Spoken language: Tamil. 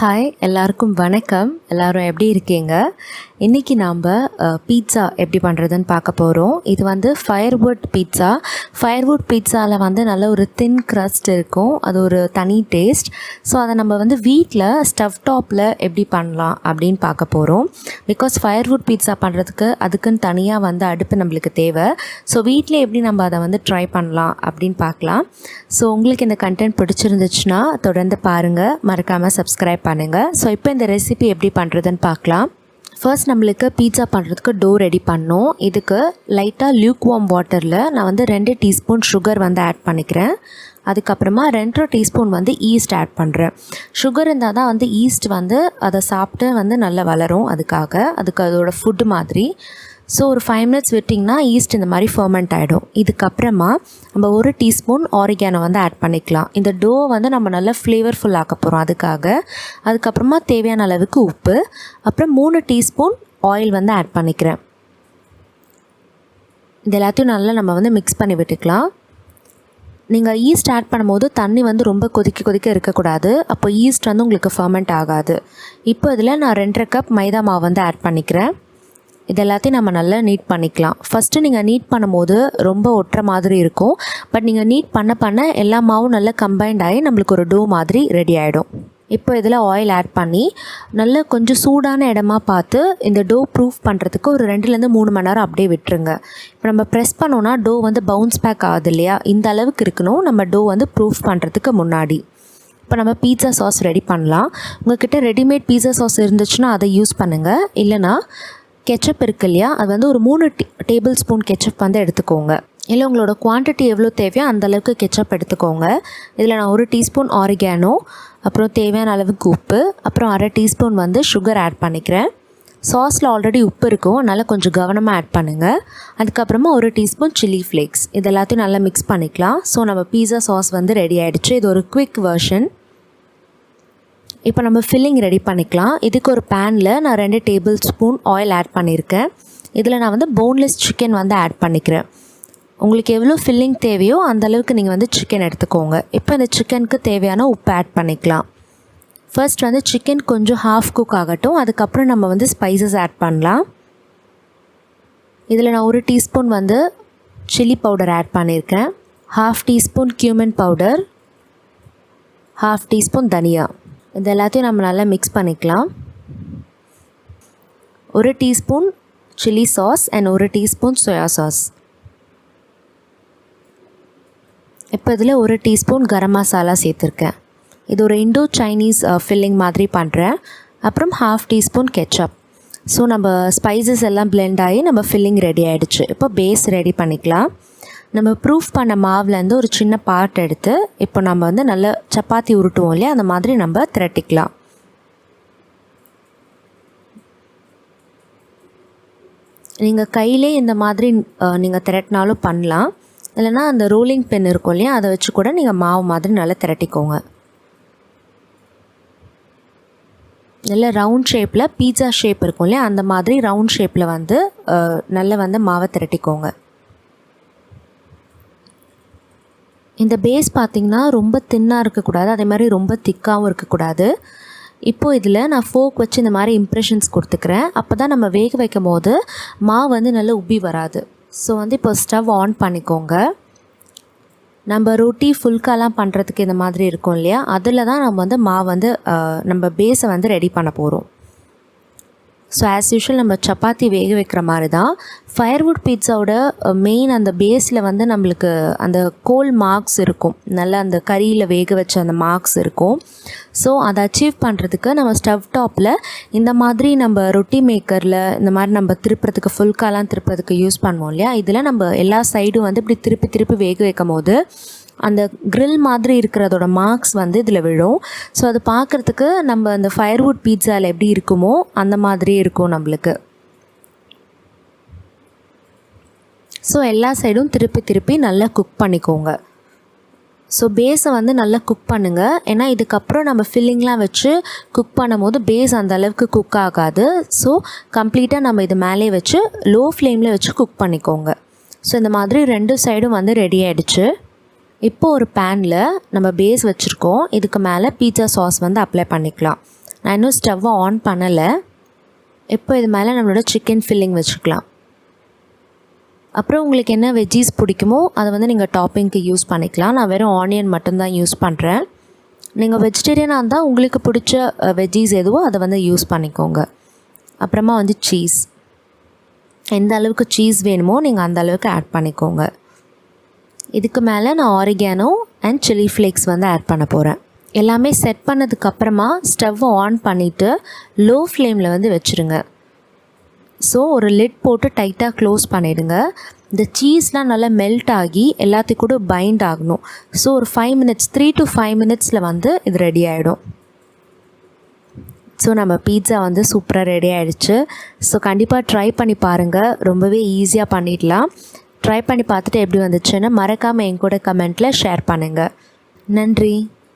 ஹாய் எல்லாருக்கும் வணக்கம். எல்லோரும் எப்படி இருக்கீங்க? இன்றைக்கி நாம் பீட்சா எப்படி பண்ணுறதுன்னு பார்க்க போகிறோம். இது வந்து ஃபயர்வுட் பீட்சா. ஃபயர்வுட் பீட்சாவில் வந்து நல்ல ஒரு தின் க்ரஸ்ட் இருக்கும். அது ஒரு தனி டேஸ்ட். ஸோ அதை நம்ம வந்து வீட்டில் ஸ்டவ் டாப்பில் எப்படி பண்ணலாம் அப்படின்னு பார்க்க போகிறோம். பிகாஸ் ஃபயர்வுட் பீட்சா பண்ணுறதுக்கு அதுக்குன்னு தனியாக வந்து அடுப்பு நம்மளுக்கு தேவை. ஸோ வீட்டில் எப்படி நம்ம அதை வந்து ட்ரை பண்ணலாம் அப்படின்னு பார்க்கலாம். ஸோ உங்களுக்கு இந்த கண்டென்ட் பிடிச்சிருந்துச்சுன்னா தொடர்ந்து பாருங்கள், மறக்காமல் சப்ஸ்கிரைப் பண்ணுங்கள். ஸோ இப்போ இந்த ரெசிபி எப்படி பண்ணுறதுன்னு பார்க்கலாம். ஃபர்ஸ்ட் நம்மளுக்கு பீட்சா பண்ணுறதுக்கு டோ ரெடி பண்ணோம். இதுக்கு லைட்டாக லியூக் வார்ம் வாட்டரில் நான் வந்து 2 டீஸ்பூன் சுகர் வந்து ஆட் பண்ணிக்கிறேன். அதுக்கப்புறமா 2 டீஸ்பூன் வந்து ஈஸ்ட் ஆட் பண்ணுறேன். சுகர் இருந்தால் தான் வந்து ஈஸ்ட் வந்து அதை சாப்பிட்டு வந்து நல்லா வளரும். அதுக்கு அதோட ஃபுட்டு மாதிரி. ஸோ ஒரு 5 மினிட்ஸ் விட்டிங்கன்னா ஈஸ்ட் இந்த மாதிரி ஃபர்மெண்ட் ஆகிடும். இதுக்கப்புறமா நம்ம 1 டீஸ்பூன் ஆரிகானோ வந்து ஆட் பண்ணிக்கலாம். இந்த டோ வந்து நம்ம நல்லா ஃப்ளேவர்ஃபுல் ஆக்க போகிறோம். அதுக்கப்புறமா தேவையான அளவுக்கு உப்பு, அப்புறம் 3 டீஸ்பூன் ஆயில் வந்து ஆட் பண்ணிக்கிறேன். இது எல்லாத்தையும் நல்லா நம்ம வந்து மிக்ஸ் பண்ணி விட்டுக்கலாம். நீங்கள் ஈஸ்ட் ஆட் பண்ணும்போது தண்ணி வந்து ரொம்ப கொதிக்க இருக்கக்கூடாது. அப்போ ஈஸ்ட் வந்து உங்களுக்கு ஃபர்மெண்ட் ஆகாது. இப்போ இதில் நான் 2.5 கப் மைதா மாவு வந்து ஆட் பண்ணிக்கிறேன். இது எல்லாத்தையும் நம்ம நல்லா நீட் பண்ணிக்கலாம். ஃபஸ்ட்டு நீங்கள் நீட் பண்ணும்போது ரொம்ப ஒட்டுற மாதிரி இருக்கும். பட் நீங்கள் நீட் பண்ண எல்லா மாவும் நல்லா கம்பைண்ட் ஆகி நம்மளுக்கு ஒரு டோ மாதிரி ரெடி ஆகிடும். இப்போ இதில் ஆயில் ஆட் பண்ணி நல்லா கொஞ்சம் சூடான இடமா பார்த்து இந்த டோ ப்ரூஃப் பண்ணுறதுக்கு ஒரு 2-3 மணி நேரம் அப்படியே விட்டுருங்க. இப்போ நம்ம ப்ரெஸ் பண்ணோன்னா டோ வந்து பவுன்ஸ் பேக் ஆகுது இல்லையா? இந்த அளவுக்கு இருக்கணும் நம்ம டோ வந்து ப்ரூஃப் பண்ணுறதுக்கு முன்னாடி. இப்போ நம்ம பீட்சா சாஸ் ரெடி பண்ணலாம். உங்கள்கிட்ட ரெடிமேட் பீட்சா சாஸ் இருந்துச்சுன்னா அதை யூஸ் பண்ணுங்கள். இல்லைனா கெச்சப் இருக்கு இல்லையா, அது வந்து ஒரு 3 டேபிள் ஸ்பூன் கெச்சப் வந்து எடுத்துக்கோங்க. இல்லை உங்களோட குவான்டிட்டி எவ்வளோ தேவையோ அந்தளவுக்கு கெச்சப் எடுத்துக்கோங்க. இதில் நான் 1 டீஸ்பூன் ஆரிகானோ, அப்புறம் தேவையான அளவுக்கு உப்பு, அப்புறம் 1/2 டீஸ்பூன் வந்து சுகர் ஆட் பண்ணிக்கிறேன். சாஸில் ஆல்ரெடி உப்பு இருக்கும், அதனால் கொஞ்சம் கவனமாக ஆட் பண்ணுங்கள். அதுக்கப்புறமா 1 டீஸ்பூன் சில்லி ஃப்ளேக்ஸ். இது எல்லாத்தையும் நல்லா மிக்ஸ் பண்ணிக்கலாம். ஸோ நம்ம பீட்சா சாஸ் வந்து ரெடி ஆகிடுச்சு. இது ஒரு குவிக் வெர்ஷன். இப்போ நம்ம ஃபில்லிங் ரெடி பண்ணிக்கலாம். இதுக்கு ஒரு பேனில் நான் 2 டேபிள் ஸ்பூன் ஆயில் ஆட் பண்ணியிருக்கேன். இதில் நான் வந்து போன்லெஸ் சிக்கன் வந்து ஆட் பண்ணிக்கிறேன். உங்களுக்கு எவ்வளோ ஃபில்லிங் தேவையோ அந்தளவுக்கு நீங்கள் வந்து சிக்கன் எடுத்துக்கோங்க. இப்போ இந்த சிக்கனுக்கு தேவையான உப்பு ஆட் பண்ணிக்கலாம். ஃபர்ஸ்ட் வந்து சிக்கன் கொஞ்சம் ஹாஃப் குக் ஆகட்டும். அதுக்கப்புறம் நம்ம வந்து ஸ்பைசஸ் ஆட் பண்ணலாம். இதில் நான் 1 டீஸ்பூன் வந்து சில்லி பவுடர் ஆட் பண்ணியிருக்கேன். 1/2 டீஸ்பூன் கியூமன் பவுடர், 1/2 டீஸ்பூன் தனியா. இது எல்லாத்தையும் நம்ம நல்லா மிக்ஸ் பண்ணிக்கலாம். 1 teaspoon chilli sauce and 1 teaspoon soya sauce. இப்போ இதில் 1 டீஸ்பூன் கரம் மசாலா சேர்த்துருக்கேன். இது ஒரு இண்டோ சைனீஸ் ஃபில்லிங் மாதிரி பண்ணுறேன். அப்புறம் 1/2 டீஸ்பூன் கெச்சப். ஸோ நம்ம ஸ்பைசஸ் எல்லாம் பிளெண்ட் ஆகி நம்ம ஃபில்லிங் ரெடி ஆகிடுச்சு. இப்போ பேஸ் ரெடி பண்ணிக்கலாம். நம்ம ப்ரூஃப் பண்ண மாவுலேருந்து ஒரு சின்ன பார்ட் எடுத்து இப்போ நம்ம வந்து நல்லா சப்பாத்தி உருட்டுவோம் இல்லையா, அந்த மாதிரி நம்ம திரட்டிக்கலாம். நீங்கள் கையிலே இந்த மாதிரி நீங்கள் திரட்டினாலும் பண்ணலாம். இல்லைனா அந்த ரோலிங் பென் இருக்கும் இல்லையா, அதை வச்சு கூட நீங்கள் மாவு மாதிரி நல்லா திரட்டிக்கோங்க. நல்ல ரவுண்ட் ஷேப்பில் பீட்சா ஷேப் இருக்கும் இல்லையா, அந்த மாதிரி ரவுண்ட் ஷேப்பில் வந்து நல்லா வந்து மாவை திரட்டிக்கோங்க. இந்த பேஸ் பார்த்திங்கன்னா ரொம்ப தின்னாக இருக்கக்கூடாது, அதே மாதிரி ரொம்ப திக்காகவும் இருக்கக்கூடாது. இப்போது இதில் நான் ஃபோக் வச்சு இந்த மாதிரி இம்ப்ரெஷன்ஸ் கொடுத்துக்கிறேன். அப்போ தான் நம்ம வேக வைக்கும் போது மாவு வந்து நல்லா உப்பி வராது. ஸோ வந்து இப்போ ஸ்டவ் ஆன் பண்ணிக்கோங்க. நம்ம ரொட்டி ஃபுல்காலாம் பண்ணுறதுக்கு இந்த மாதிரி இருக்கும் இல்லையா, அதில் தான் நம்ம வந்து மாவு வந்து நம்ம பேஸை வந்து ரெடி பண்ண போகிறோம். ஸோ ஆஸ் யூஷுவல் நம்ம சப்பாத்தி வேக வைக்கிற மாதிரி தான். ஃபயர்வுட் பீட்சாவோட மெயின் அந்த பேஸில் வந்து நம்மளுக்கு அந்த கோல் மார்க்ஸ் இருக்கும், நல்லா அந்த கறியில் வேக வச்ச அந்த மார்க்ஸ் இருக்கும். ஸோ அதை அச்சீவ் பண்ணுறதுக்கு நம்ம ஸ்டவ் டாப்பில் இந்த மாதிரி நம்ம ரொட்டி மேக்கரில் இந்த மாதிரி நம்ம திருப்புறதுக்கு ஃபுல்காலாம் திருப்புறதுக்கு யூஸ் பண்ணுவோம் இல்லையா, இதில் நம்ம எல்லா சைடும் வந்து இப்படி திருப்பி வேக வைக்கும் போது அந்த கிரில் மாதிரி இருக்கிறதோட மார்க்ஸ் வந்து இதில் விழும். ஸோ அது பார்க்குறதுக்கு நம்ம அந்த ஃபயர்வுட் பீட்சாவில் எப்படி இருக்குமோ அந்த மாதிரியே இருக்கும் நம்மளுக்கு. ஸோ எல்லா சைடும் திருப்பி நல்லா குக் பண்ணிக்கோங்க. ஸோ பேஸை வந்து நல்லா குக் பண்ணுங்கள். ஏன்னா இதுக்கப்புறம் நம்ம ஃபில்லிங்லாம் வச்சு குக் பண்ணும் போது பேஸ் அந்த அளவுக்கு குக் ஆகாது. ஸோ கம்ப்ளீட்டாக நம்ம இது மேலே வச்சு லோ ஃப்ளேமில் வச்சு குக் பண்ணிக்கோங்க. ஸோ இந்த மாதிரி 2 சைடும் வந்து ரெடி ஆகிடுச்சு. இப்போ ஒரு பேனில் நம்ம பேஸ் வச்சுருக்கோம். இதுக்கு மேலே பீட்சா சாஸ் வந்து அப்ளை பண்ணிக்கலாம். நான் இன்னும் ஸ்டவ்வை ஆன் பண்ணலை. இப்போ இது மேலே நம்மளோட சிக்கன் ஃபில்லிங் வச்சுக்கலாம். அப்புறம் உங்களுக்கு என்ன வெஜ்ஜீஸ் பிடிக்குமோ அதை வந்து நீங்கள் டாப்பிங்க்கு யூஸ் பண்ணிக்கலாம். நான் வெறும் ஆனியன் மட்டும்தான் யூஸ் பண்ணுறேன். நீங்கள் வெஜிடேரியனாக இருந்தால் உங்களுக்கு பிடிச்ச வெஜ்ஜீஸ் எதுவோ அதை வந்து யூஸ் பண்ணிக்கோங்க. அப்புறமா வந்து சீஸ், எந்த அளவுக்கு சீஸ் வேணுமோ நீங்கள் அந்த அளவுக்கு ஆட் பண்ணிக்கோங்க. இதுக்கு மேலே நான் ஆரிகானோ அண்ட் சில்லி ஃப்ளேக்ஸ் வந்து ஆட் பண்ண போகிறேன். எல்லாமே செட் பண்ணதுக்கப்புறமா ஸ்டவ்வை ஆன் பண்ணிவிட்டு லோ ஃப்ளேமில் வந்து வச்சுருங்க. ஸோ ஒரு லிட் போட்டு டைட்டாக க்ளோஸ் பண்ணிவிடுங்க. இந்த சீஸ்லாம் நல்லா மெல்ட் ஆகி எல்லாத்தையும் கூட பைண்ட் ஆகணும். ஸோ ஒரு 5 மினிட்ஸ் 3 to 5 மினிட்ஸில் வந்து இது ரெடி ஆகிடும். ஸோ நம்ம பீட்சா வந்து சூப்பராக ரெடி ஆகிடுச்சு. ஸோ கண்டிப்பாக ட்ரை பண்ணி பாருங்கள். ரொம்பவே ஈஸியாக பண்ணிடலாம். ட்ரை பண்ணி பார்த்துட்டு எப்படி வந்துச்சுன்னு மறக்காமல் என் கூட கமெண்ட்டில் ஷேர் பண்ணுங்கள். நன்றி.